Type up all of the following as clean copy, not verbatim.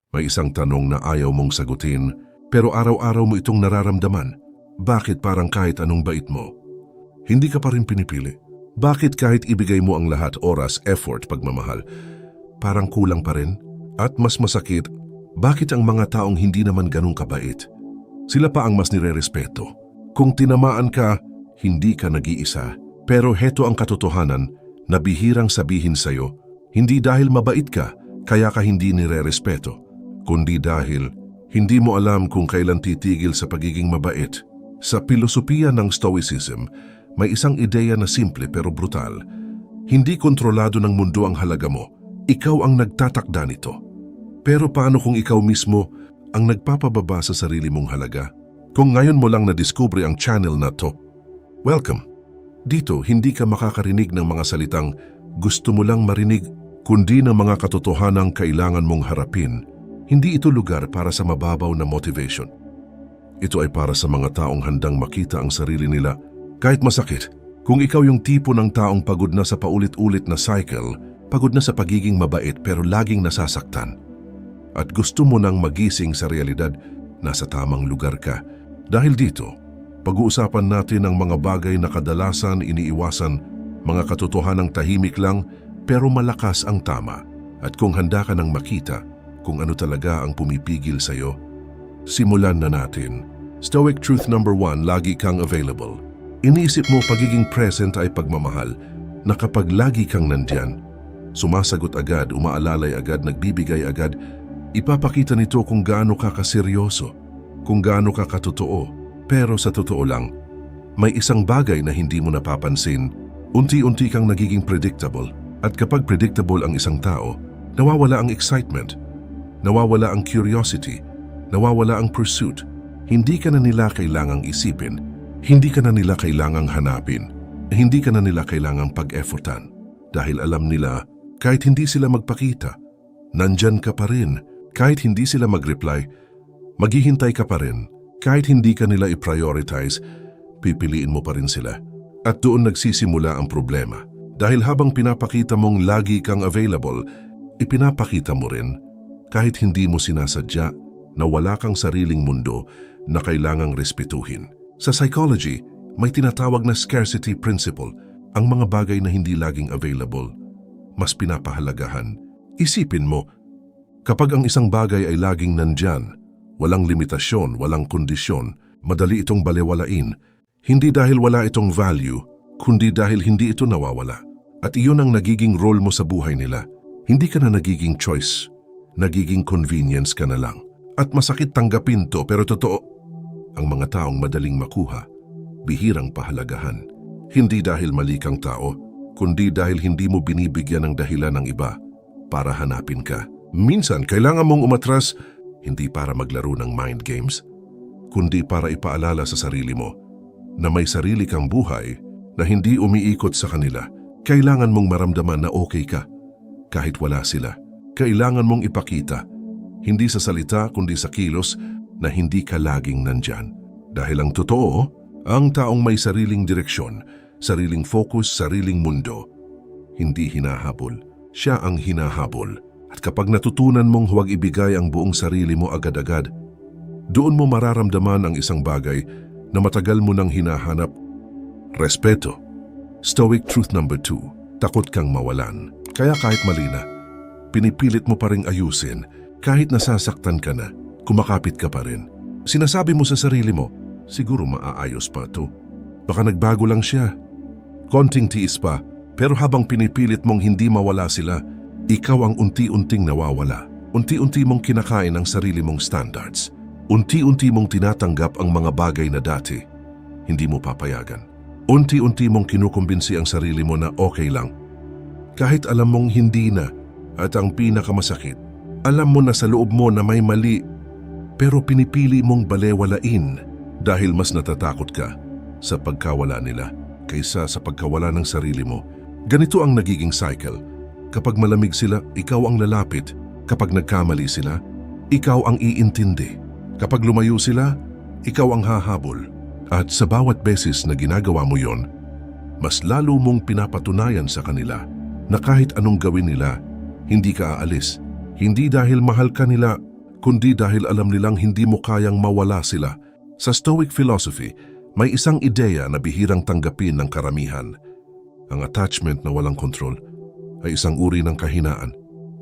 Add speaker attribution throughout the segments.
Speaker 1: May isang tanong na ayaw mong sagutin, pero araw-araw mo itong nararamdaman. Bakit parang kahit anong bait mo, hindi ka pa rin pinipili? Bakit kahit ibigay mo ang lahat, oras, effort, pagmamahal, parang kulang pa rin? At mas masakit, bakit ang mga taong hindi naman ganun kabait, sila pa ang mas nire-respeto? Kung tinamaan ka, hindi ka nag-iisa. Pero heto ang katotohanan na bihirang sabihin sa'yo, hindi dahil mabait ka, kaya ka hindi nire-respeto, kundi dahil hindi mo alam kung kailan titigil sa pagiging mabait. Sa pilosopiya ng Stoicism, may isang ideya na simple pero brutal. Hindi kontrolado ng mundo ang halaga mo. Ikaw ang nagtatakda nito. Pero paano kung ikaw mismo ang nagpapababa sa sarili mong halaga? Kung ngayon mo lang nadiskubre ang channel na to, welcome! Dito, hindi ka makakarinig ng mga salitang gusto mo lang marinig, kundi ng mga katotohanang kailangan mong harapin. Hindi ito lugar para sa mababaw na motivation. Ito ay para sa mga taong handang makita ang sarili nila kahit masakit. Kung ikaw yung tipo ng taong pagod na sa paulit-ulit na cycle, pagod na sa pagiging mabait pero laging nasasaktan, at gusto mo nang magising sa realidad, nasa tamang lugar ka. Dahil dito, pag-uusapan natin ang mga bagay na kadalasan iniiwasan, mga katotohanang tahimik lang pero malakas ang tama. At kung handa ka nang makita kung ano talaga ang pumipigil sa'yo, simulan na natin. Stoic truth number 1, lagi kang available. Iniisip mo pagiging present ay pagmamahal, na kapag lagi kang nandyan, sumasagot agad, umaalalay agad, nagbibigay agad, ipapakita nito kung gaano ka kaseryoso, kung gaano ka katotoo. Pero sa totoo lang, may isang bagay na hindi mo napapansin. Unti-unti kang nagiging predictable. At kapag predictable ang isang tao, nawawala ang excitement, nawawala ang curiosity, nawawala ang pursuit. Hindi ka na nila kailangang isipin, hindi ka na nila kailangang hanapin, hindi ka na nila kailangang pag-effortan. Dahil alam nila, kahit hindi sila magpakita, nandyan ka pa rin. Kahit hindi sila mag-reply, maghihintay ka pa rin. Kahit hindi ka nila i-prioritize, pipiliin mo pa rin sila. At doon nagsisimula ang problema. Dahil habang pinapakita mong lagi kang available, ipinapakita mo rin, kahit hindi mo sinasadya, na wala kang sariling mundo na kailangang respetuhin. Sa psychology, may tinatawag na scarcity principle. Ang mga bagay na hindi laging available, mas pinapahalagahan. Isipin mo, kapag ang isang bagay ay laging nandyan, walang limitasyon, walang kondisyon, madali itong balewalain. Hindi dahil wala itong value, kundi dahil hindi ito nawawala. At iyon ang nagiging role mo sa buhay nila. Hindi ka na nagiging choice, nagiging convenience ka na lang. At masakit tanggapin to, pero totoo. Ang mga taong madaling makuha, bihirang pahalagahan. Hindi dahil mali kang tao, kundi dahil hindi mo binibigyan ng dahilan ng iba para hanapin ka. Minsan, kailangan mong umatras, hindi para maglaro ng mind games, kundi para ipaalala sa sarili mo na may sarili kang buhay na hindi umiikot sa kanila. Kailangan mong maramdaman na okay ka kahit wala sila. Kailangan mong ipakita, hindi sa salita kundi sa kilos, na hindi ka laging nandyan. Dahil ang totoo, ang taong may sariling direksyon, sariling focus, sariling mundo, hindi hinahabol. Siya ang hinahabol. At kapag natutunan mong huwag ibigay ang buong sarili mo agad-agad, doon mo mararamdaman ang isang bagay na matagal mo nang hinahanap. Respeto. Stoic truth number 2, takot kang mawalan. Kaya kahit mali na, pinipilit mo pa ring ayusin. Kahit nasasaktan ka na, kumakapit ka pa rin. Sinasabi mo sa sarili mo, siguro maaayos pa to. Baka nagbago lang siya. Konting tiis pa, pero habang pinipilit mong hindi mawala sila, ikaw ang unti-unting nawawala. Unti-unti mong kinakain ang sarili mong standards. Unti-unti mong tinatanggap ang mga bagay na dati hindi mo papayagan. Unti-unti mong kinukumbinsi ang sarili mo na okay lang. Kahit alam mong hindi na, at ang pinakamasakit, alam mo na sa loob mo na may mali, pero pinipili mong balewalain dahil mas natatakot ka sa pagkawala nila kaysa sa pagkawala ng sarili mo. Ganito ang nagiging cycle. Kapag malamig sila, ikaw ang lalapit. Kapag nagkamali sila, ikaw ang iintindi. Kapag lumayo sila, ikaw ang hahabol. At sa bawat beses na ginagawa mo yon, mas lalo mong pinapatunayan sa kanila na kahit anong gawin nila, hindi ka aalis. Hindi dahil mahal ka nila, kundi dahil alam nilang hindi mo kayang mawala sila. Sa Stoic philosophy, may isang ideya na bihirang tanggapin ng karamihan. Ang attachment na walang kontrol ay isang uri ng kahinaan.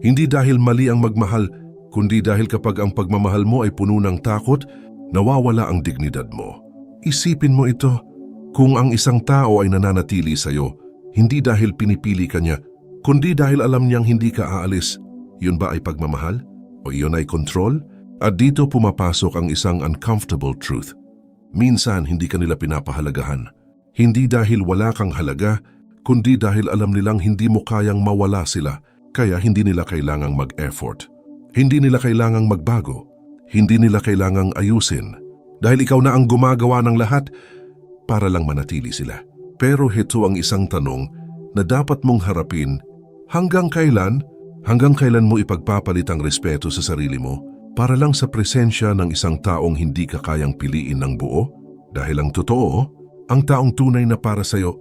Speaker 1: Hindi dahil mali ang magmahal, kundi dahil kapag ang pagmamahal mo ay puno ng takot, nawawala ang dignidad mo. Isipin mo ito, kung ang isang tao ay nananatili sa'yo, hindi dahil pinipili ka niya, kundi dahil alam niyang hindi ka aalis, yun ba ay pagmamahal? O iyon ay control? At dito pumapasok ang isang uncomfortable truth. Minsan hindi ka nila pinapahalagahan. Hindi dahil wala kang halaga, kundi dahil alam nilang hindi mo kayang mawala sila, kaya hindi nila kailangang mag-effort. Hindi nila kailangang magbago. Hindi nila kailangang ayusin. Dahil ikaw na ang gumagawa ng lahat para lang manatili sila. Pero heto ang isang tanong na dapat mong harapin. Hanggang kailan? Hanggang kailan mo ipagpapalit ang respeto sa sarili mo para lang sa presensya ng isang taong hindi ka kayang piliin ng buo? Dahil ang totoo, ang taong tunay na para sa'yo,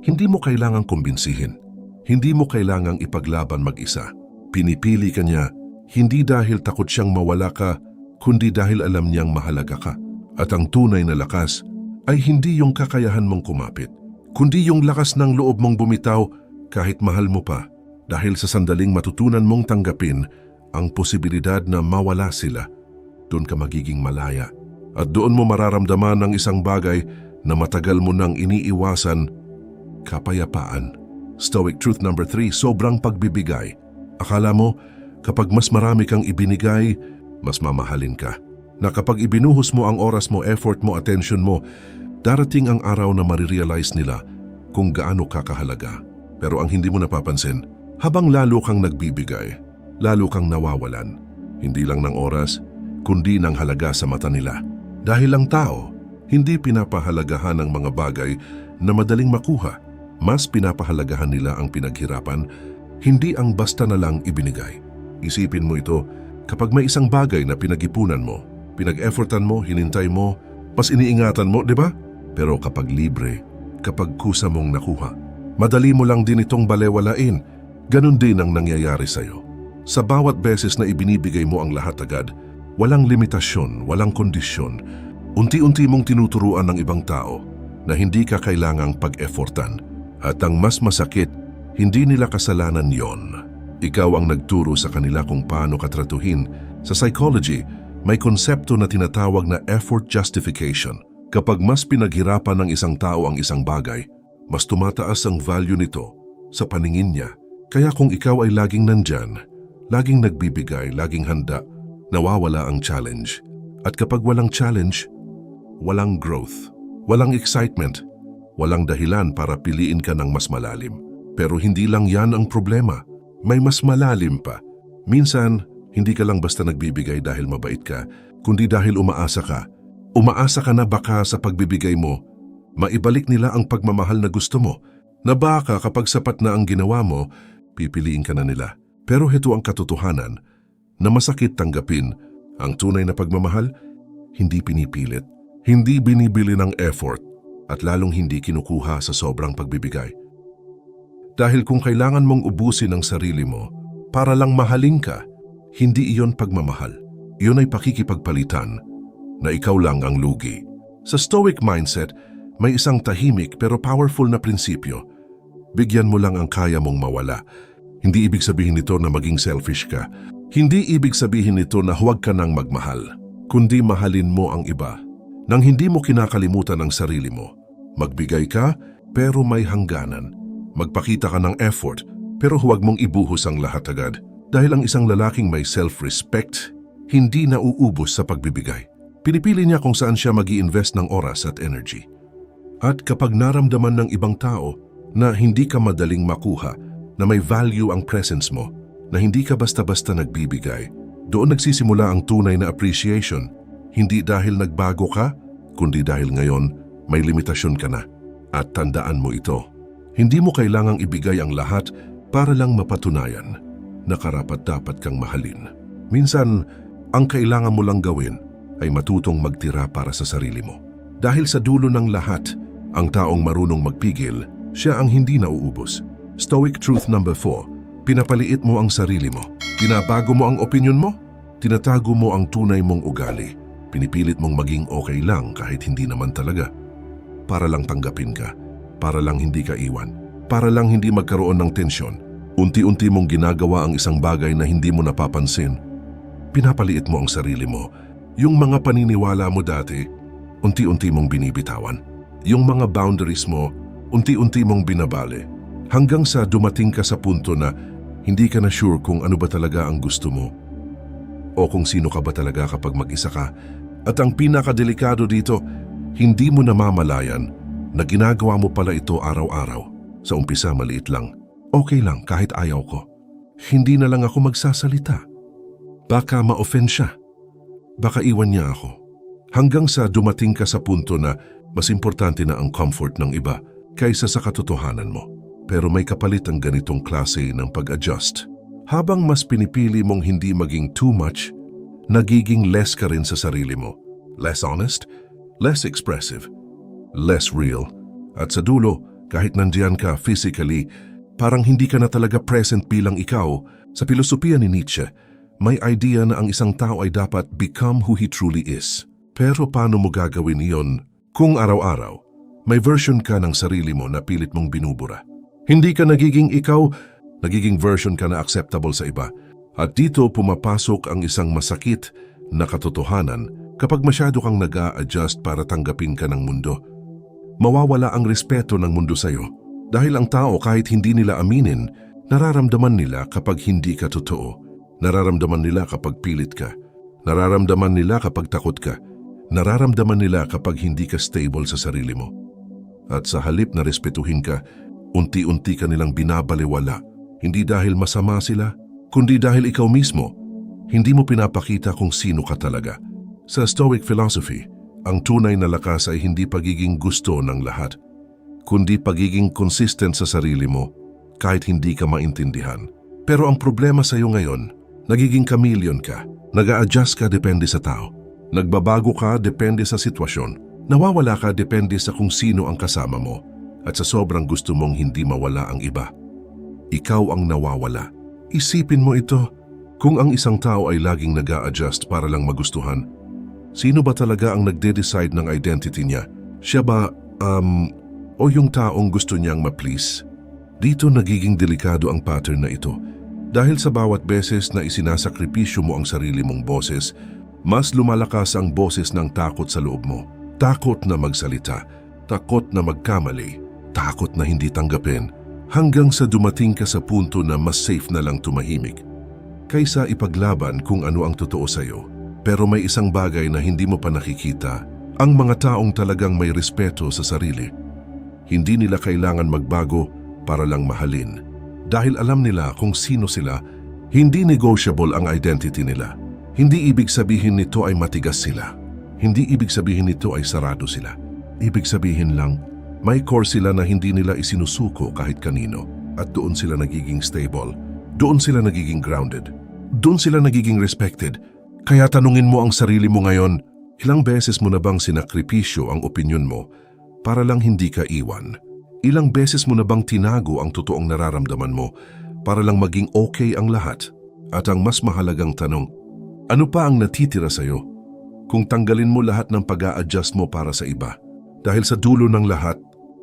Speaker 1: hindi mo kailangang kumbinsihin. Hindi mo kailangang ipaglaban mag-isa. Pinipili ka niya, hindi dahil takot siyang mawala ka, kundi dahil alam niyang mahalaga ka. At ang tunay na lakas ay hindi yung kakayahan mong kumapit, kundi yung lakas ng loob mong bumitaw kahit mahal mo pa, dahil sa sandaling matutunan mong tanggapin ang posibilidad na mawala sila. Doon ka magiging malaya at doon mo mararamdaman ang isang bagay na matagal mo nang iniiwasan, kapayapaan. Stoic truth number 3, sobrang pagbibigay. Akala mo, kapag mas marami kang ibinigay, mas mamahalin ka. Na kapag ibinuhos mo ang oras mo, effort mo, attention mo, darating ang araw na marirealize nila kung gaano ka kahalaga. Pero ang hindi mo napapansin, habang lalo kang nagbibigay, lalo kang nawawalan. Hindi lang ng oras, kundi ng halaga sa mata nila. Dahil ang tao, hindi pinapahalagahan ang mga bagay na madaling makuha. Mas pinapahalagahan nila ang pinaghirapan, hindi ang basta na lang ibinigay. Isipin mo ito, kapag may isang bagay na pinag-ipunan mo, pinag-effortan mo, hinintay mo, mas iniingatan mo, di ba? Pero kapag libre, kapag kusa mong nakuha, madali mo lang din itong balewalain. Ganon din ang nangyayari sa'yo. Sa bawat beses na ibinibigay mo ang lahat agad, walang limitasyon, walang kondisyon, unti-unti mong tinuturuan ng ibang tao na hindi ka kailangang pag-effortan. At ang mas masakit, hindi nila kasalanan yon. Ikaw ang nagturo sa kanila kung paano katratuhin. Sa psychology, may konsepto na tinatawag na effort justification. Kapag mas pinaghirapan ng isang tao ang isang bagay, mas tumataas ang value nito sa paningin niya. Kaya kung ikaw ay laging nandyan, laging nagbibigay, laging handa, nawawala ang challenge. At kapag walang challenge, walang growth, walang excitement, walang dahilan para piliin ka ng mas malalim. Pero hindi lang yan ang problema. May mas malalim pa. Minsan, hindi ka lang basta nagbibigay dahil mabait ka, kundi dahil umaasa ka. Umaasa ka na baka sa pagbibigay mo, maibalik nila ang pagmamahal na gusto mo, na baka kapag sapat na ang ginawa mo, pipiliin ka na nila. Pero heto ang katotohanan, na masakit tanggapin, ang tunay na pagmamahal, hindi pinipilit, hindi binibili ng effort, at lalong hindi kinukuha sa sobrang pagbibigay. Dahil kung kailangan mong ubusin ang sarili mo para lang mahalin ka, hindi iyon pagmamahal. Iyon ay pakikipagpalitan na ikaw lang ang lugi. Sa Stoic mindset, may isang tahimik pero powerful na prinsipyo. Bigyan mo lang ang kaya mong mawala. Hindi ibig sabihin nito na maging selfish ka. Hindi ibig sabihin nito na huwag ka nang magmahal, kundi mahalin mo ang iba. Nang hindi mo kinakalimutan ang sarili mo. Magbigay ka, pero may hangganan. Magpakita ka ng effort, pero huwag mong ibuhos ang lahat agad. Dahil ang isang lalaking may self-respect, hindi nauubos sa pagbibigay. Pinipili niya kung saan siya mag-i-invest ng oras at energy. At kapag naramdaman ng ibang tao na hindi ka madaling makuha, na may value ang presence mo, na hindi ka basta-basta nagbibigay, doon nagsisimula ang tunay na appreciation. Hindi dahil nagbago ka, kundi dahil ngayon may limitasyon ka na. At tandaan mo ito, hindi mo kailangang ibigay ang lahat para lang mapatunayan na karapat-dapat kang mahalin. Minsan, ang kailangan mo lang gawin ay matutong magtira para sa sarili mo. Dahil sa dulo ng lahat, ang taong marunong magpigil, siya ang hindi nauubos. Stoic truth number 4, pinapaliit mo ang sarili mo. Binabago mo ang opinyon mo? Tinatago mo ang tunay mong ugali. Pinipilit mong maging okay lang kahit hindi naman talaga. Para lang tanggapin ka. Para lang hindi ka iwan. Para lang hindi magkaroon ng tensyon. Unti-unti mong ginagawa ang isang bagay na hindi mo napapansin. Pinapaliit mo ang sarili mo. Yung mga paniniwala mo dati, unti-unti mong binibitawan. Yung mga boundaries mo, unti-unti mong binabali. Hanggang sa dumating ka sa punto na hindi ka na sure kung ano ba talaga ang gusto mo. O kung sino ka ba talaga kapag mag-isa ka. At ang pinakadelikado dito, hindi mo namamalayan na ginagawa mo pala ito araw-araw. Sa umpisa maliit lang. Okay lang kahit ayaw ko. Hindi na lang ako magsasalita. Baka ma-offend siya. Baka iwan niya ako. Hanggang sa dumating ka sa punto na mas importante na ang comfort ng iba kaysa sa katotohanan mo. Pero may kapalit ang ganitong klase ng pag-adjust. Habang mas pinipili mong hindi maging too much, nagiging less ka rin sa sarili mo. Less honest, less expressive, less real. At sa dulo, kahit nandiyan ka physically, parang hindi ka na talaga present bilang ikaw. Sa filosofiya ni Nietzsche, may idea na ang isang tao ay dapat become who he truly is. Pero paano mo gagawin iyon kung araw-araw may version ka ng sarili mo na pilit mong binubura? Hindi ka nagiging ikaw, nagiging version ka na acceptable sa iba. At dito pumapasok ang isang masakit na katotohanan kapag masyado kang nag-a-adjust para tanggapin ka ng mundo. Mawawala ang respeto ng mundo sa'yo dahil ang tao kahit hindi nila aminin, nararamdaman nila kapag hindi ka totoo. Nararamdaman nila kapag pilit ka. Nararamdaman nila kapag takot ka. Nararamdaman nila kapag hindi ka stable sa sarili mo. At sa halip na respetuhin ka, unti-unti ka nilang binabaliwala. Hindi dahil masama sila, kundi dahil ikaw mismo, hindi mo pinapakita kung sino ka talaga. Sa Stoic philosophy, ang tunay na lakas ay hindi pagiging gusto ng lahat, kundi pagiging consistent sa sarili mo kahit hindi ka maintindihan. Pero ang problema sa iyo ngayon, nagiging chameleon ka, nag-a-adjust ka depende sa tao, nagbabago ka depende sa sitwasyon, nawawala ka depende sa kung sino ang kasama mo, at sa sobrang gusto mong hindi mawala ang iba. Ikaw ang nawawala. Isipin mo ito, kung ang isang tao ay laging nag-a-adjust para lang magustuhan, sino ba talaga ang nagde-decide ng identity niya? Siya ba, o yung taong gusto niyang ma-please? Dito nagiging delikado ang pattern na ito. Dahil sa bawat beses na isinasakripisyo mo ang sarili mong boses, mas lumalakas ang boses ng takot sa loob mo. Takot na magsalita, takot na magkamali, takot na hindi tanggapin, hanggang sa dumating ka sa punto na mas safe na lang tumahimik kaysa ipaglaban kung ano ang totoo sa'yo. Pero may isang bagay na hindi mo pa nakikita, ang mga taong talagang may respeto sa sarili. Hindi nila kailangan magbago para lang mahalin. Dahil alam nila kung sino sila, hindi negotiable ang identity nila. Hindi ibig sabihin nito ay matigas sila. Hindi ibig sabihin nito ay sarado sila. Ibig sabihin lang, may core sila na hindi nila isinusuko kahit kanino. At doon sila nagiging stable. Doon sila nagiging grounded. Doon sila nagiging respected. Kaya tanungin mo ang sarili mo ngayon, ilang beses mo na bang sinakripisyo ang opinyon mo para lang hindi ka iwan? Ilang beses mo na bang tinago ang totoong nararamdaman mo para lang maging okay ang lahat? At ang mas mahalagang tanong, ano pa ang natitira sa'yo kung tanggalin mo lahat ng pag-a-adjust mo para sa iba? Dahil sa dulo ng lahat,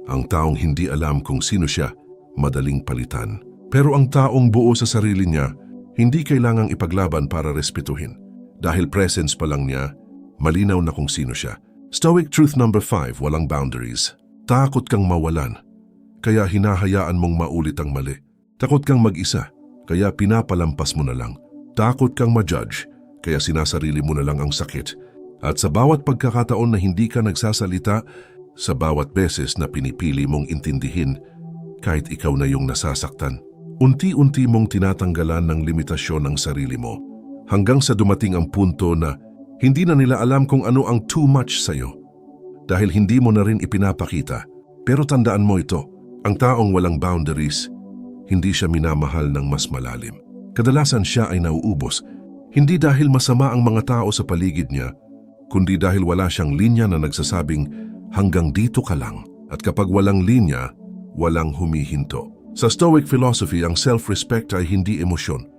Speaker 1: ang taong hindi alam kung sino siya, madaling palitan. Pero ang taong buo sa sarili niya, hindi kailangang ipaglaban para respetuhin. Dahil presence pa lang niya, malinaw na kung sino siya. Stoic truth number 5, walang boundaries. Takot kang mawalan, kaya hinahayaan mong maulit ang mali. Takot kang mag-isa, kaya pinapalampas mo na lang. Takot kang ma-judge, kaya sinasarili mo na lang ang sakit. At sa bawat pagkakataon na hindi ka nagsasalita, sa bawat beses na pinipili mong intindihin, kahit ikaw na yung nasasaktan, unti-unti mong tinatanggalan ng limitasyon ng sarili mo, hanggang sa dumating ang punto na hindi na nila alam kung ano ang too much sa'yo. Dahil hindi mo na rin ipinapakita. Pero tandaan mo ito, ang taong walang boundaries, hindi siya minamahal ng mas malalim. Kadalasan siya ay nauubos, hindi dahil masama ang mga tao sa paligid niya, kundi dahil wala siyang linya na nagsasabing hanggang dito ka lang. At kapag walang linya, walang humihinto. Sa Stoic philosophy, ang self-respect ay hindi emosyon.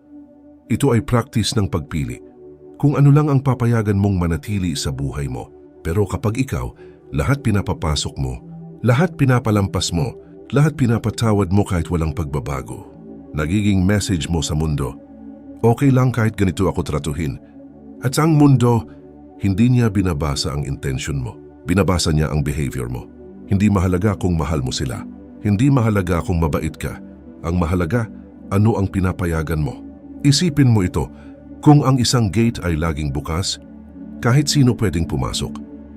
Speaker 1: Ito ay practice ng pagpili. Kung ano lang ang papayagan mong manatili sa buhay mo. Pero kapag ikaw, lahat pinapapasok mo, lahat pinapalampas mo, lahat pinapatawad mo kahit walang pagbabago. Nagiging message mo sa mundo, okay lang kahit ganito ako tratuhin. At sa ang mundo, hindi niya binabasa ang intention mo. Binabasa niya ang behavior mo. Hindi mahalaga kung mahal mo sila. Hindi mahalaga kung mabait ka. Ang mahalaga, ano ang pinapayagan mo. Isipin mo ito, kung ang isang gate ay laging bukas, kahit sino pwedeng pumasok.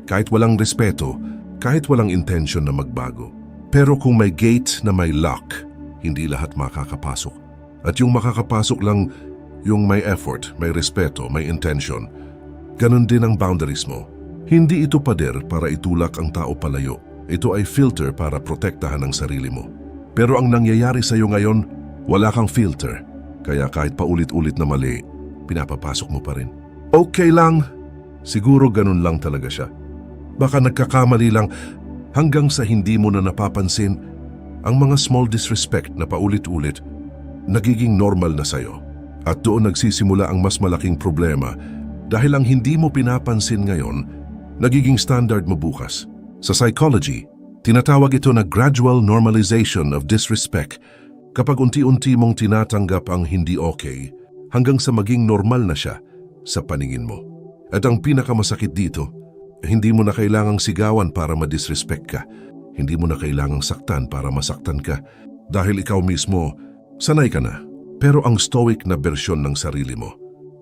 Speaker 1: Kahit walang respeto, kahit walang intention na magbago. Pero kung may gate na may lock, hindi lahat makakapasok. At yung makakapasok lang, yung may effort, may respeto, may intention. Ganon din ang boundaries mo. Hindi ito pader para itulak ang tao palayo. Ito ay filter para protektahan ang sarili mo. Pero ang nangyayari sa iyo ngayon, wala kang filter. Kaya kahit paulit-ulit na mali, pinapapasok mo pa rin. Okay lang. Siguro ganun lang talaga siya. Baka nagkakamali lang hanggang sa hindi mo na napapansin ang mga small disrespect na paulit-ulit nagiging normal na sa'yo. At doon nagsisimula ang mas malaking problema dahil ang hindi mo pinapansin ngayon, nagiging standard mo bukas. Sa psychology, tinatawag ito na gradual normalization of disrespect kapag unti-unti mong tinatanggap ang hindi okay hanggang sa maging normal na siya sa paningin mo. At ang pinakamasakit dito, hindi mo na kailangang sigawan para ma-disrespect ka. Hindi mo na kailangang saktan para masaktan ka dahil ikaw mismo, sanay ka na. Pero ang stoic na bersyon ng sarili mo,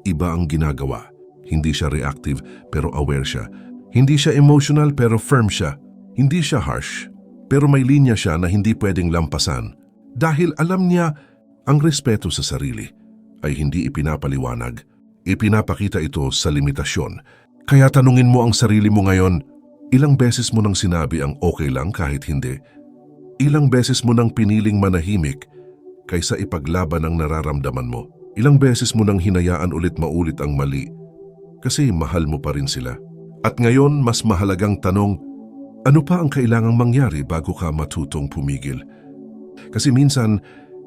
Speaker 1: iba ang ginagawa. Hindi siya reactive pero aware siya. Hindi siya emotional pero firm siya. Hindi siya harsh pero may linya siya na hindi pwedeng lampasan. Dahil alam niya ang respeto sa sarili ay hindi ipinapaliwanag. Ipinapakita ito sa limitasyon. Kaya tanungin mo ang sarili mo ngayon, ilang beses mo nang sinabi ang okay lang kahit hindi? Ilang beses mo nang piniling manahimik kaysa ipaglaban ang nararamdaman mo? Ilang beses mo nang hinayaan ulit maulit ang mali kasi mahal mo pa rin sila? At ngayon, mas mahalagang tanong, ano pa ang kailangang mangyari bago ka matutong pumigil? Kasi minsan,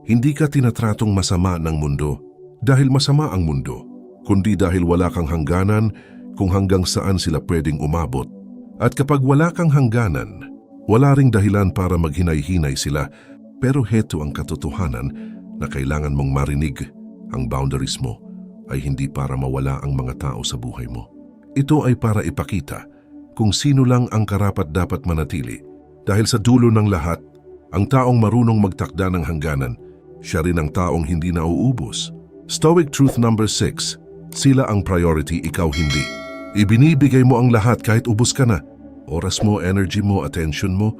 Speaker 1: hindi ka tinatratong masama ng mundo dahil masama ang mundo, kundi dahil wala kang hangganan kung hanggang saan sila pwedeng umabot. At kapag wala kang hangganan, wala ring dahilan para maghinay-hinay sila, pero heto ang katotohanan na kailangan mong marinig. Ang boundaries mo ay hindi para mawala ang mga tao sa buhay mo. Ito ay para ipakita kung sino lang ang karapat-dapat manatili dahil sa dulo ng lahat, ang taong marunong magtakda ng hangganan, siya rin ang taong hindi nauubos. Stoic truth number 6, sila ang priority, ikaw hindi. Ibinibigay mo ang lahat kahit ubos ka na. Oras mo, energy mo, attention mo,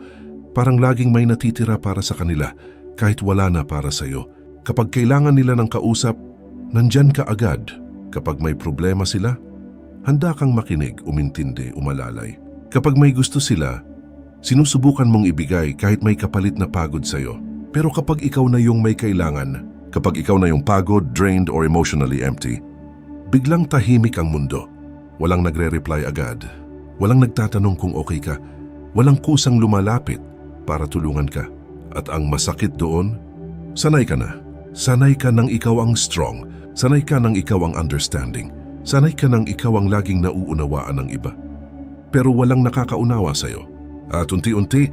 Speaker 1: parang laging may natitira para sa kanila kahit wala na para sa'yo. Kapag kailangan nila ng kausap, nandyan ka agad. Kapag may problema sila, handa kang makinig, umintindi, umalalay. Kapag may gusto sila, sinusubukan mong ibigay kahit may kapalit na pagod sa'yo. Pero kapag ikaw na yung may kailangan, kapag ikaw na yung pagod, drained, or emotionally empty, biglang tahimik ang mundo. Walang nagre-reply agad. Walang nagtatanong kung okay ka. Walang kusang lumalapit para tulungan ka. At ang masakit doon, sanay ka na. Sanay ka nang ikaw ang strong. Sanay ka nang ikaw ang understanding. Sanay ka nang ikaw ang laging nauunawaan ng iba. Pero walang nakakaunawa sa'yo. At unti-unti,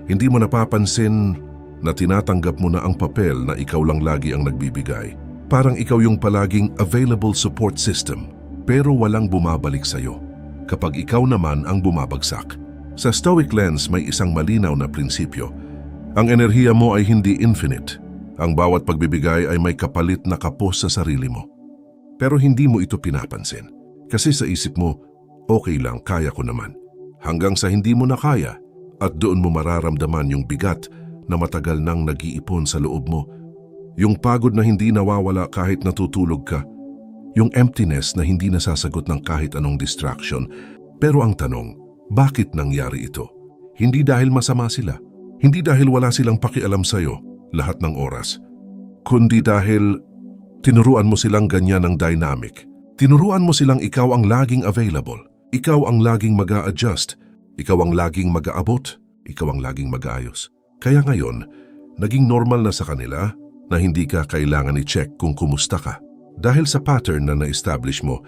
Speaker 1: hindi mo napapansin na tinatanggap mo na ang papel na ikaw lang lagi ang nagbibigay. Parang ikaw yung palaging available support system, pero walang bumabalik sa'yo. Kapag ikaw naman ang bumabagsak. Sa Stoic lens, may isang malinaw na prinsipyo. Ang enerhiya mo ay hindi infinite. Ang bawat pagbibigay ay may kapalit na kapos sa sarili mo. Pero hindi mo ito pinapansin. Kasi sa isip mo, okay lang, kaya ko naman. Hanggang sa hindi mo na kaya, at doon mo mararamdaman yung bigat na matagal nang nag-iipon sa loob mo. Yung pagod na hindi nawawala kahit natutulog ka. Yung emptiness na hindi nasasagot ng kahit anong distraction. Pero ang tanong, bakit nangyari ito? Hindi dahil masama sila. Hindi dahil wala silang pakialam sa'yo lahat ng oras. Kundi dahil tinuruan mo silang ganyan ang dynamic. Tinuruan mo silang ikaw ang laging available. Ikaw ang laging mag-a-adjust. Ikaw ang laging mag-aabot. Ikaw ang laging mag-aayos. Kaya ngayon, naging normal na sa kanila na hindi ka kailangan i-check kung kumusta ka. Dahil sa pattern na na-establish mo,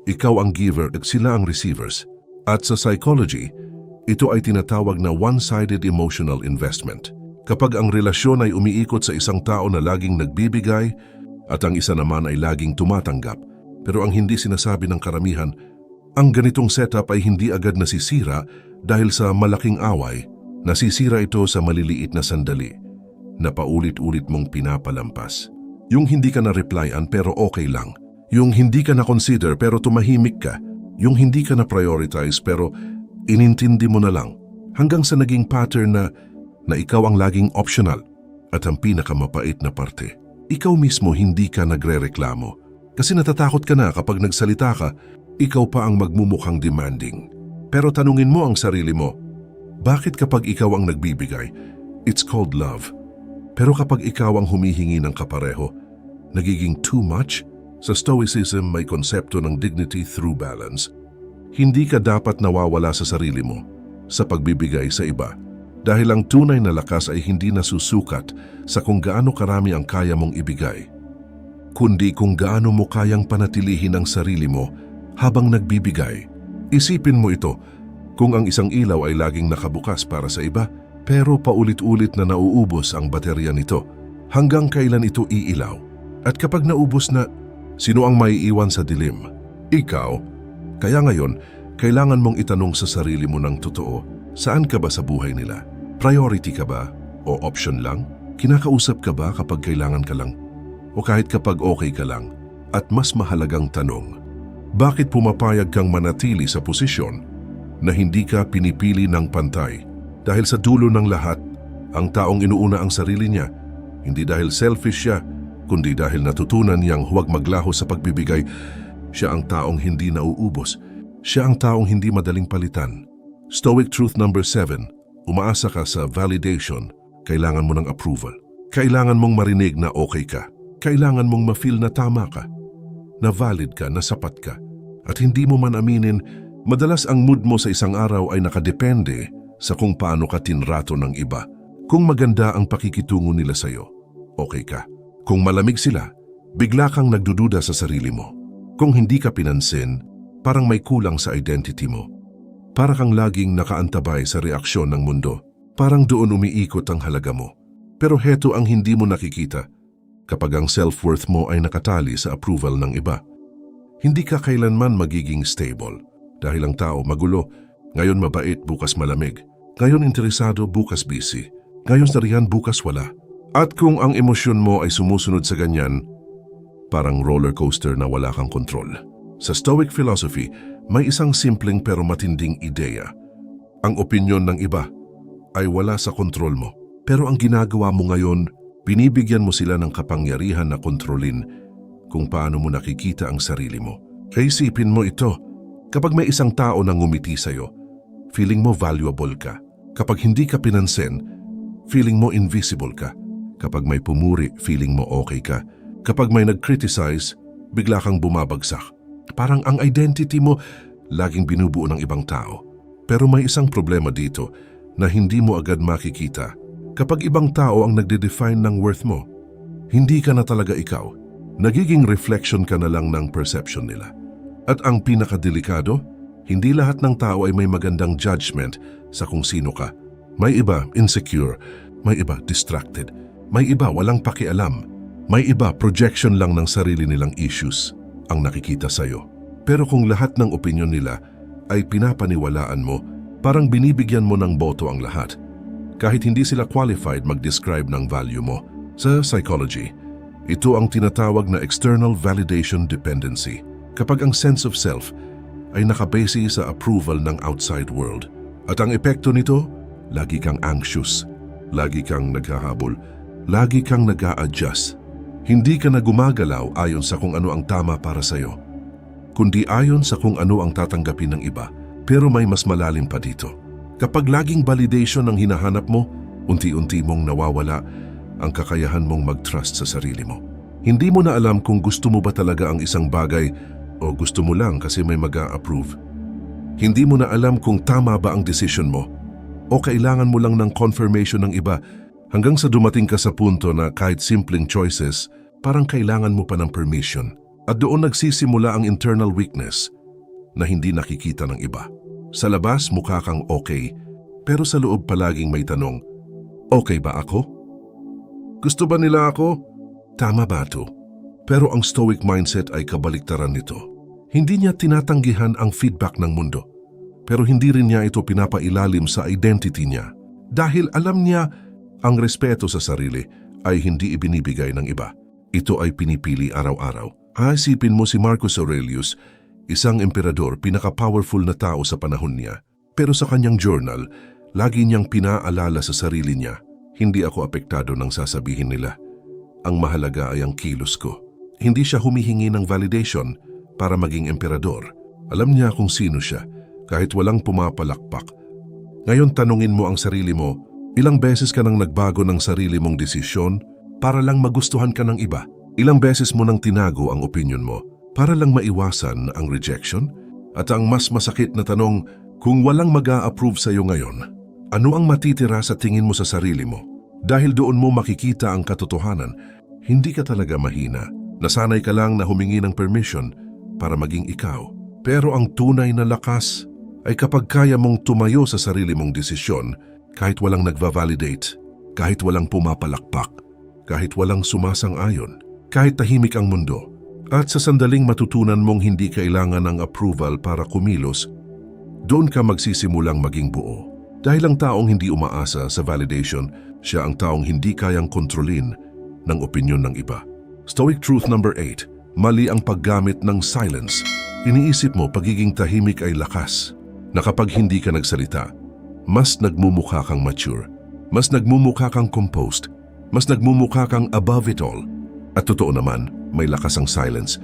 Speaker 1: ikaw ang giver at sila ang receivers. At sa psychology, ito ay tinatawag na one-sided emotional investment. Kapag ang relasyon ay umiikot sa isang tao na laging nagbibigay at ang isa naman ay laging tumatanggap, pero ang hindi sinasabi ng karamihan, ang ganitong setup ay hindi agad nasisira dahil sa malaking away. Nasisira ito sa maliliit na sandali na paulit-ulit mong pinapalampas. Yung hindi ka na-replyan pero okay lang. Yung hindi ka na-consider pero tumahimik ka. Yung hindi ka na-prioritize pero inintindi mo na lang. Hanggang sa naging pattern na ikaw ang laging optional at ang pinakamapait na parte. Ikaw mismo hindi ka nagre-reklamo. Kasi natatakot ka na kapag nagsalita ka, ikaw pa ang magmumukhang demanding. Pero tanungin mo ang sarili mo, bakit kapag ikaw ang nagbibigay, it's called love. Pero kapag ikaw ang humihingi ng kapareho, nagiging too much? Sa Stoicism may konsepto ng dignity through balance. Hindi ka dapat nawawala sa sarili mo sa pagbibigay sa iba. Dahil ang tunay na lakas ay hindi nasusukat sa kung gaano karami ang kaya mong ibigay, kundi kung gaano mo kayang panatilihin ang sarili mo habang nagbibigay. Isipin mo ito, kung ang isang ilaw ay laging nakabukas para sa iba, pero paulit-ulit na nauubos ang baterya nito, hanggang kailan ito iilaw? At kapag naubos na, sino ang maiiwan sa dilim? Ikaw. Kaya ngayon, kailangan mong itanong sa sarili mo ng totoo, saan ka ba sa buhay nila? Priority ka ba? O option lang? Kinakausap ka ba kapag kailangan ka lang? O kahit kapag okay ka lang? At mas mahalagang tanong, bakit pumapayag kang manatili sa posisyon na hindi ka pinipili ng pantay? Dahil sa dulo ng lahat, ang taong inuuna ang sarili niya, hindi dahil selfish siya, kundi dahil natutunan niyang huwag maglaho sa pagbibigay. Siya ang taong hindi nauubos. Siya ang taong hindi madaling palitan. Stoic truth number 7. Umaasa ka sa validation. Kailangan mo ng approval. Kailangan mong marinig na okay ka. Kailangan mong ma-feel na tama ka. Na valid ka, na sapat ka. At hindi mo man aminin, madalas ang mood mo sa isang araw ay nakadepende sa kung paano ka tinrato ng iba. Kung maganda ang pakikitungo nila sa'yo, okay ka. Kung malamig sila, bigla kang nagdududa sa sarili mo. Kung hindi ka pinansin, parang may kulang sa identity mo. Para kang laging nakaantabay sa reaksyon ng mundo. Parang doon umiikot ang halaga mo. Pero heto ang hindi mo nakikita. Kapag ang self-worth mo ay nakatali sa approval ng iba, hindi ka kailanman magiging stable. Dahil ang tao magulo, ngayon mabait, bukas malamig. Ngayon interesado, bukas busy. Ngayon sarihan, bukas wala. At kung ang emosyon mo ay sumusunod sa ganyan, parang roller coaster na wala kang kontrol. Sa Stoic philosophy, may isang simpleng pero matinding ideya. Ang opinyon ng iba ay wala sa kontrol mo. Pero ang ginagawa mo ngayon, binibigyan mo sila ng kapangyarihan na kontrolin kung paano mo nakikita ang sarili mo. Kaya isipin mo ito, kapag may isang tao na ngumiti sa'yo, feeling mo valuable ka. Kapag hindi ka pinansin, feeling mo invisible ka. Kapag may pumuri, feeling mo okay ka. Kapag may nag-criticize, bigla kang bumabagsak. Parang ang identity mo laging binubuo ng ibang tao. Pero may isang problema dito na hindi mo agad makikita. Kapag ibang tao ang nagde-define ng worth mo, hindi ka na talaga ikaw. Nagiging reflection ka na lang ng perception nila. At ang pinakadelikado, hindi lahat ng tao ay may magandang judgment sa kung sino ka. May iba insecure, may iba distracted, may iba walang pakialam, may iba projection lang ng sarili nilang issues ang nakikita sa'yo. Pero kung lahat ng opinyon nila ay pinapaniwalaan mo, parang binibigyan mo ng boto ang lahat. Kahit hindi sila qualified mag-describe ng value mo. Sa psychology, ito ang tinatawag na external validation dependency. Kapag ang sense of self ay nakabase sa approval ng outside world. At ang epekto nito, lagi kang anxious, lagi kang naghahabol, lagi kang nag-a-adjust. Hindi ka na gumagalaw ayon sa kung ano ang tama para sa'yo, kundi ayon sa kung ano ang tatanggapin ng iba. Pero may mas malalim pa dito. Kapag laging validation ang hinahanap mo, unti-unti mong nawawala ang kakayahan mong mag-trust sa sarili mo. Hindi mo na alam kung gusto mo ba talaga ang isang bagay o gusto mo lang kasi may mag-a-approve. Hindi mo na alam kung tama ba ang decision mo o kailangan mo lang ng confirmation ng iba hanggang sa dumating ka sa punto na kahit simpleng choices, parang kailangan mo pa ng permission. At doon nagsisimula ang internal weakness na hindi nakikita ng iba. Sa labas mukha kang okay, pero sa loob palaging may tanong, okay ba ako? Gusto ba nila ako? Tama ba ito? Pero ang stoic mindset ay kabaliktaran nito. Hindi niya tinatanggihan ang feedback ng mundo, pero hindi rin niya ito pinapailalim sa identity niya. Dahil alam niya ang respeto sa sarili ay hindi ibinibigay ng iba. Ito ay pinipili araw-araw. Isipin mo si Marcus Aurelius, isang emperador, pinaka-powerful na tao sa panahon niya. Pero sa kanyang journal, lagi niyang pinaalala sa sarili niya, hindi ako apektado ng sasabihin nila. Ang mahalaga ay ang kilos ko. Hindi siya humihingi ng validation para maging emperador. Alam niya kung sino siya, kahit walang pumapalakpak. Ngayon tanungin mo ang sarili mo, ilang beses ka nang nagbago ng sarili mong desisyon para lang magustuhan ka ng iba? Ilang beses mo nang tinago ang opinion mo para lang maiwasan ang rejection? At ang mas masakit na tanong, kung walang mag-a-approve sa iyo ngayon, ano ang matitira sa tingin mo sa sarili mo? Dahil doon mo makikita ang katotohanan, hindi ka talaga mahina. Nasanay ka lang na humingi ng permission para maging ikaw. Pero ang tunay na lakas ay kapag kaya mong tumayo sa sarili mong desisyon kahit walang nagva-validate, kahit walang pumapalakpak, kahit walang sumasang-ayon, kahit tahimik ang mundo. At sa sandaling matutunan mong hindi kailangan ng approval para kumilos, doon ka magsisimulang maging buo. Dahil ang taong hindi umaasa sa validation, siya ang taong hindi kayang kontrolin ng opinyon ng iba. Stoic truth number 8, mali ang paggamit ng silence. Iniisip mo pagiging tahimik ay lakas, na kapag hindi ka nagsalita, mas nagmumukha kang mature, mas nagmumukha kang composed, mas nagmumukha kang above it all. At totoo naman, may lakas ang silence.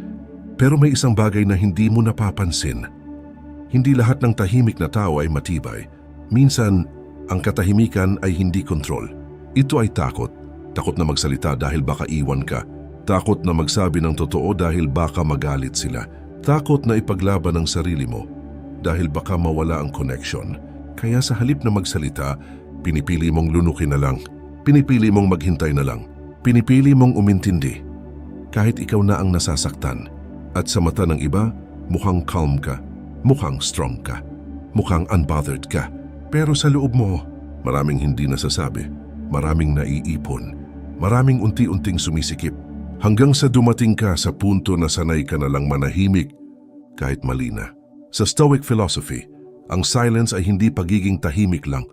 Speaker 1: Pero may isang bagay na hindi mo napapansin. Hindi lahat ng tahimik na tao ay matibay. Minsan, ang katahimikan ay hindi kontrol. Ito ay takot. Takot na magsalita dahil baka iwan ka. Takot na magsabi ng totoo dahil baka magalit sila. Takot na ipaglaban ang sarili mo dahil baka mawala ang connection. Kaya sa halip na magsalita, pinipili mong lunukin na lang. Pinipili mong maghintay na lang. Pinipili mong umintindi. Kahit ikaw na ang nasasaktan. At sa mata ng iba, mukhang calm ka, mukhang strong ka, mukhang unbothered ka. Pero sa loob mo, maraming hindi nasasabi, maraming naiipon, maraming unti-unting sumisikip. Hanggang sa dumating ka sa punto na sanay ka na lang manahimik kahit mali na. Sa Stoic philosophy, ang silence ay hindi pagiging tahimik lang.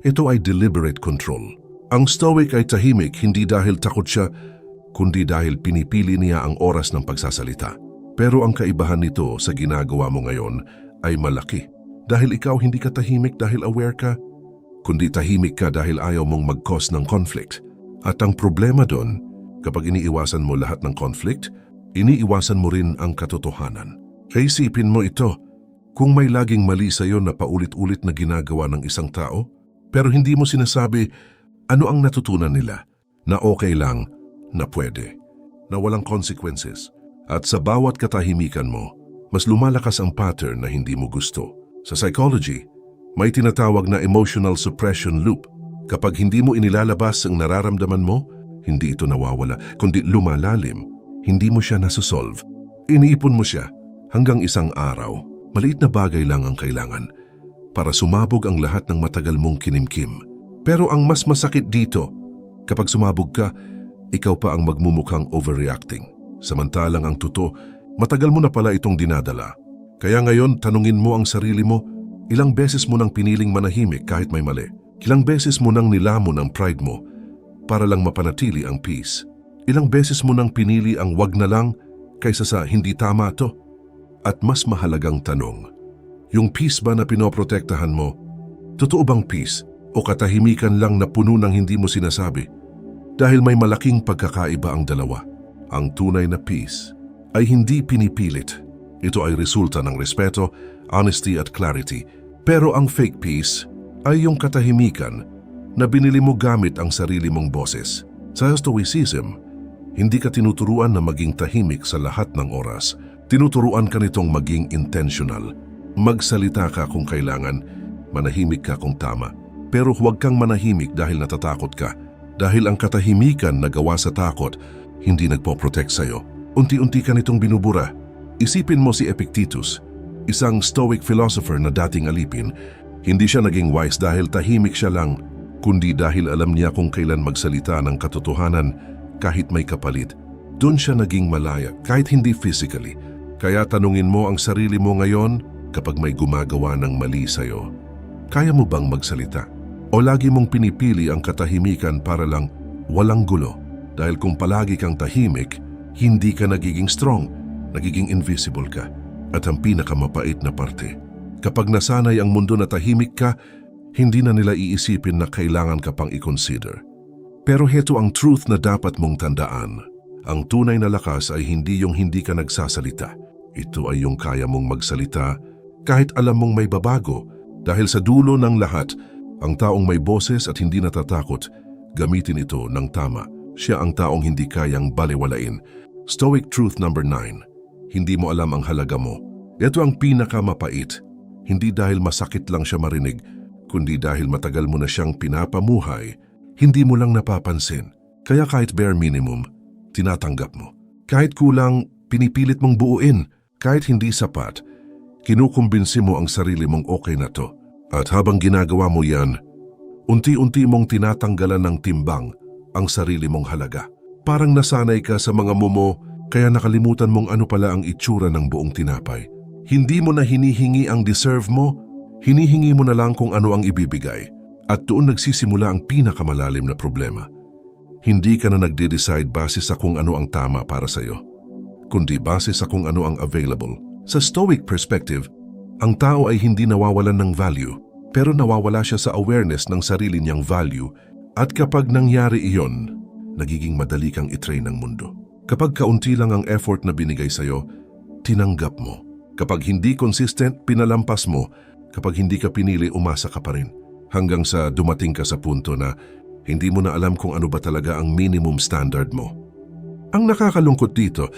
Speaker 1: Ito ay deliberate control. Ang Stoic ay tahimik hindi dahil takot siya, kundi dahil pinipili niya ang oras ng pagsasalita. Pero ang kaibahan nito sa ginagawa mo ngayon ay malaki. Dahil ikaw hindi ka tahimik dahil aware ka, kundi tahimik ka dahil ayaw mong mag-cause ng conflict. At ang problema doon, kapag iniiwasan mo lahat ng conflict, iniiwasan mo rin ang katotohanan. Kaya isipin mo ito, kung may laging mali sa iyo na paulit-ulit na ginagawa ng isang tao, pero hindi mo sinasabi, ano ang natutunan nila? Na okay lang, na pwede, na walang consequences. At sa bawat katahimikan mo, mas lumalakas ang pattern na hindi mo gusto. Sa psychology, may tinatawag na emotional suppression loop. Kapag hindi mo inilalabas ang nararamdaman mo, hindi ito nawawala, kundi lumalalim. Hindi mo siya nasusolve. Iniipon mo siya hanggang isang araw. Maliit na bagay lang ang kailangan para sumabog ang lahat ng matagal mong kinimkim. Pero ang mas masakit dito, kapag sumabog ka, ikaw pa ang magmumukhang overreacting. Samantalang ang totoo, matagal mo na pala itong dinadala. Kaya ngayon, tanungin mo ang sarili mo, ilang beses mo nang piniling manahimik kahit may mali? Ilang beses mo nang nilamon ang pride mo para lang mapanatili ang peace? Ilang beses mo nang pinili ang wag na lang kaysa sa hindi tama to? At mas mahalagang tanong, yung peace ba na pinoprotektahan mo, totoo bang peace o katahimikan lang na puno ng hindi mo sinasabi? Dahil may malaking pagkakaiba ang dalawa. Ang tunay na peace ay hindi pinipilit. Ito ay resulta ng respeto, honesty at clarity. Pero ang fake peace ay yung katahimikan na binili mo gamit ang sarili mong boses. Sa Stoicism, hindi ka tinuturuan na maging tahimik sa lahat ng oras. Tinuturuan ka nitong maging intentional. Magsalita ka kung kailangan, manahimik ka kung tama. Pero huwag kang manahimik dahil natatakot ka. Dahil ang katahimikan na gawa sa takot, hindi nagpo-protect sa'yo. Unti-unti ka nitong binubura. Isipin mo si Epictetus, isang Stoic philosopher na dating alipin. Hindi siya naging wise dahil tahimik siya lang, kundi dahil alam niya kung kailan magsalita ng katotohanan kahit may kapalit. Doon siya naging malaya, kahit hindi physically. Kaya tanungin mo ang sarili mo ngayon kapag may gumagawa ng mali sa'yo. Kaya mo bang magsalita? O lagi mong pinipili ang katahimikan para lang walang gulo? Dahil kung palagi kang tahimik, hindi ka nagiging strong, nagiging invisible ka. At ang pinakamapait na parte, kapag nasanay ang mundo na tahimik ka, hindi na nila iisipin na kailangan ka pang i-consider. Pero heto ang truth na dapat mong tandaan. Ang tunay na lakas ay hindi yung hindi ka nagsasalita. Ito ay yung kaya mong magsalita kahit alam mong may babago. Dahil sa dulo ng lahat, ang taong may boses at hindi natatakot, gamitin ito ng tama. Siya ang taong hindi kayang balewalain. Stoic truth number 9. Hindi mo alam ang halaga mo. Ito ang pinakamapait. Hindi dahil masakit lang siya marinig, kundi dahil matagal mo na siyang pinapamuhay, hindi mo lang napapansin. Kaya kahit bare minimum, tinatanggap mo. Kahit kulang, pinipilit mong buuin. Kahit hindi sapat, kinukumbinsi mo ang sarili mong okay na to. At habang ginagawa mo yan, unti-unti mong tinatanggalan ng timbang ang sarili mong halaga. Parang nasanay ka sa mga mumo, kaya nakalimutan mong ano pala ang itsura ng buong tinapay. Hindi mo na hinihingi ang deserve mo, hinihingi mo na lang kung ano ang ibibigay. At doon nagsisimula ang pinakamalalim na problema. Hindi ka na nagde-decide base sa kung ano ang tama para sa'yo, kundi base sa kung ano ang available. Sa Stoic perspective, ang tao ay hindi nawawalan ng value, pero nawawala siya sa awareness ng sarili niyang value, at kapag nangyari iyon, nagiging madali kang itrain ng mundo. Kapag kaunti lang ang effort na binigay sa'yo, tinanggap mo. Kapag hindi consistent, pinalampas mo. Kapag hindi ka pinili, umasa ka pa rin. Hanggang sa dumating ka sa punto na hindi mo na alam kung ano ba talaga ang minimum standard mo. Ang nakakalungkot dito,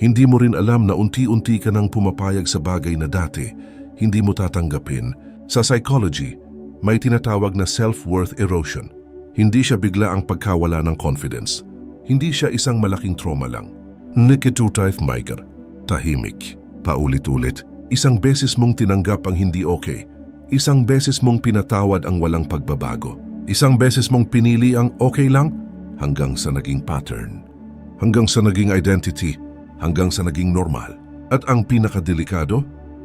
Speaker 1: hindi mo rin alam na unti-unti ka nang pumapayag sa bagay na dati hindi mo tatanggapin. Sa psychology, may tinatawag na self-worth erosion. Hindi siya bigla ang pagkawala ng confidence. Hindi siya isang malaking trauma lang. Nikitutayf Miker, tahimik, paulit-ulit. Isang beses mong tinanggap ang hindi okay. Isang beses mong pinatawad ang walang pagbabago. Isang beses mong pinili ang okay lang hanggang sa naging pattern. Hanggang sa naging identity. Hanggang sa naging normal. At ang pinakadelikado,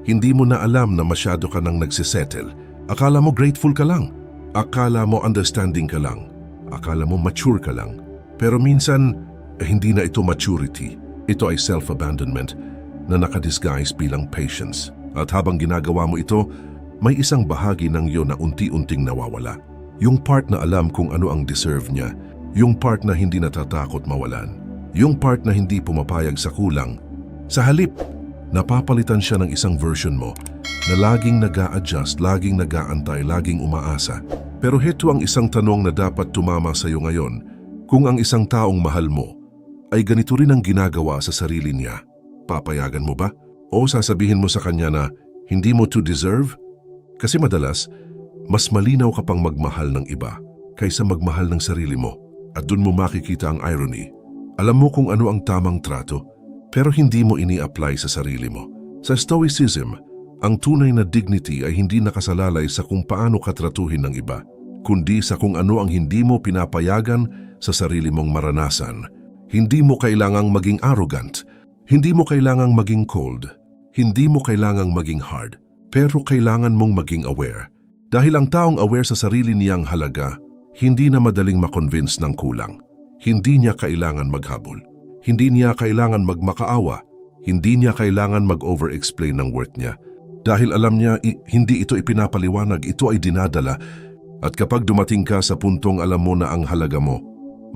Speaker 1: hindi mo na alam na masyado ka nang nagsisettle. Akala mo grateful ka lang. Akala mo understanding ka lang. Akala mo mature ka lang. Pero minsan, hindi na ito maturity. Ito ay self-abandonment na nakadisguise bilang patience. At habang ginagawa mo ito, may isang bahagi ng iyo na unti-unting nawawala. Yung part na alam kung ano ang deserve niya. Yung part na hindi natatakot mawalan. Yung part na hindi pumapayag sa kulang. Sa halip, napapalitan siya ng isang version mo na laging nag-a-adjust, laging nag-aantay, laging umaasa. Pero heto ang isang tanong na dapat tumama sa iyo ngayon. Kung ang isang taong mahal mo ay ganito rin ang ginagawa sa sarili niya, papayagan mo ba? O sasabihin mo sa kanya na hindi mo to deserve? Kasi madalas, mas malinaw ka pang magmahal ng iba kaysa magmahal ng sarili mo. At dun mo makikita ang irony. Alam mo kung ano ang tamang trato, pero hindi mo ini-apply sa sarili mo. Sa Stoicism, ang tunay na dignity ay hindi nakasalalay sa kung paano katratuhin ng iba, kundi sa kung ano ang hindi mo pinapayagan sa sarili mong maranasan. Hindi mo kailangang maging arrogant, hindi mo kailangang maging cold, hindi mo kailangang maging hard, pero kailangan mong maging aware. Dahil ang taong aware sa sarili niyang halaga, hindi na madaling makonvince ng kulang. Hindi niya kailangan maghabol. Hindi niya kailangan magmakaawa. Hindi niya kailangan mag-over-explain ng worth niya. Dahil alam niya, hindi ito ipinapaliwanag, ito ay dinadala. At kapag dumating ka sa puntong alam mo na ang halaga mo,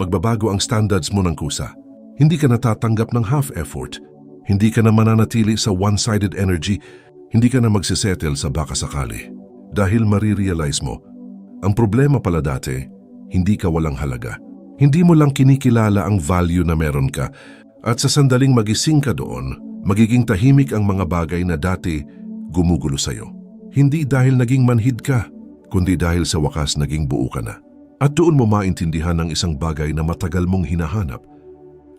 Speaker 1: magbabago ang standards mo ng kusa. Hindi ka natatanggap ng half effort. Hindi ka na mananatili sa one-sided energy. Hindi ka na magsisettle sa baka sakali. Dahil marirealize mo, ang problema pala dati, hindi ka walang halaga. Hindi mo lang kinikilala ang value na meron ka at sa sandaling magising ka doon, magiging tahimik ang mga bagay na dati gumugulo sa'yo. Hindi dahil naging manhid ka, kundi dahil sa wakas naging buo ka na. At doon mo maintindihan ang isang bagay na matagal mong hinahanap.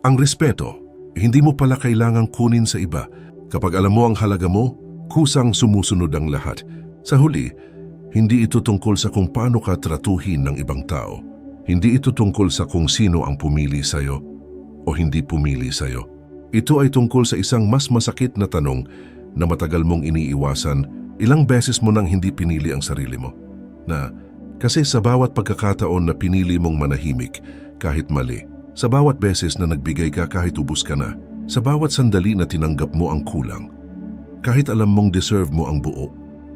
Speaker 1: Ang respeto, Hindi mo pala kailangang kunin sa iba. Kapag alam mo ang halaga mo, kusang sumusunod ang lahat. Sa huli, hindi ito tungkol sa kung paano ka tratuhin ng ibang tao. Hindi ito tungkol sa kung sino ang pumili sa'yo o hindi pumili sa'yo. Ito ay tungkol sa isang mas masakit na tanong na matagal mong iniiwasan. Ilang beses mo nang hindi pinili ang sarili mo. Kasi sa bawat pagkakataon na pinili mong manahimik kahit mali, sa bawat beses na nagbigay ka kahit ubus ka na, sa bawat sandali na tinanggap mo ang kulang, kahit alam mong deserve mo ang buo,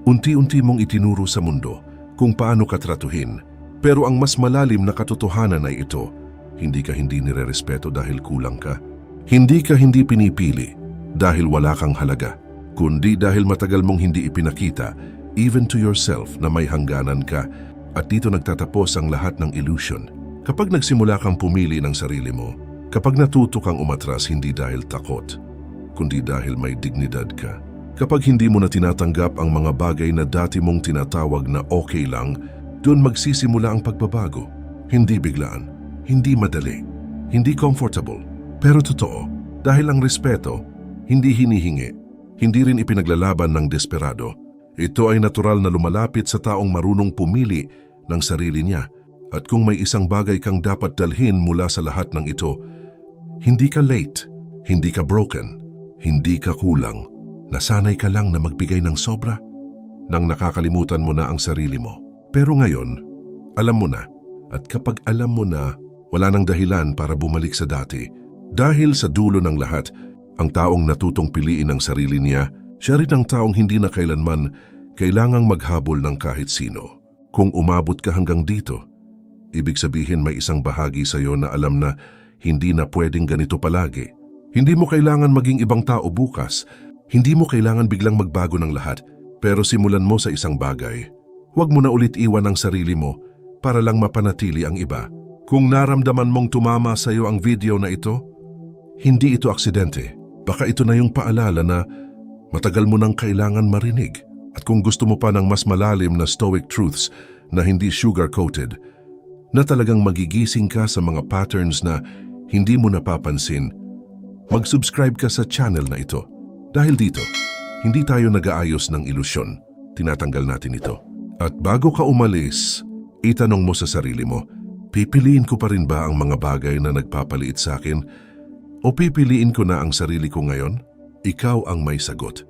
Speaker 1: unti-unti mong itinuro sa mundo kung paano ka tratuhin. Pero ang mas malalim na katotohanan ay ito, hindi ka hindi nirerespeto dahil kulang ka. Hindi ka hindi pinipili dahil wala kang halaga, kundi dahil matagal mong hindi ipinakita, even to yourself, na may hangganan ka. At dito nagtatapos ang lahat ng illusion. Kapag nagsimula kang pumili ng sarili mo, kapag natuto kang umatras hindi dahil takot, kundi dahil may dignidad ka. Kapag hindi mo na tinatanggap ang mga bagay na dati mong tinatawag na okay lang, doon magsisimula ang pagbabago. Hindi biglaan, hindi madali, hindi comfortable, pero totoo. Dahil ang respeto, hindi hinihingi, hindi rin ipinaglalaban ng desperado. Ito ay natural na lumalapit sa taong marunong pumili ng sarili niya. At kung may isang bagay kang dapat dalhin mula sa lahat ng ito, hindi ka late, hindi ka broken, hindi ka kulang. Nasanay ka lang na magbigay ng sobra nang nakakalimutan mo na ang sarili mo. Pero ngayon, alam mo na. At kapag alam mo na, wala nang dahilan para bumalik sa dati. Dahil sa dulo ng lahat, ang taong natutong piliin ang sarili niya, siya rin ang taong hindi na kailanman kailangang maghabol ng kahit sino. Kung umabot ka hanggang dito, ibig sabihin may isang bahagi sa iyo na alam na hindi na pwedeng ganito palagi. Hindi mo kailangan maging ibang tao bukas. Hindi mo kailangan biglang magbago ng lahat. Pero simulan mo sa isang bagay. Huwag mo na ulit iwan ang sarili mo para lang mapanatili ang iba. Kung naramdaman mong tumama sa iyo ang video na ito, hindi ito aksidente. Baka ito na yung paalala na matagal mo nang kailangan marinig. At kung gusto mo pa ng mas malalim na stoic truths na hindi sugar-coated, na talagang magigising ka sa mga patterns na hindi mo napapansin, mag-subscribe ka sa channel na ito. Dahil dito, hindi tayo nag-aayos ng ilusyon. Tinatanggal natin ito. At bago ka umalis, itanong mo sa sarili mo, pipiliin ko pa rin ba ang mga bagay na nagpapaliit sa akin? O pipiliin ko na ang sarili ko ngayon? Ikaw ang may sagot.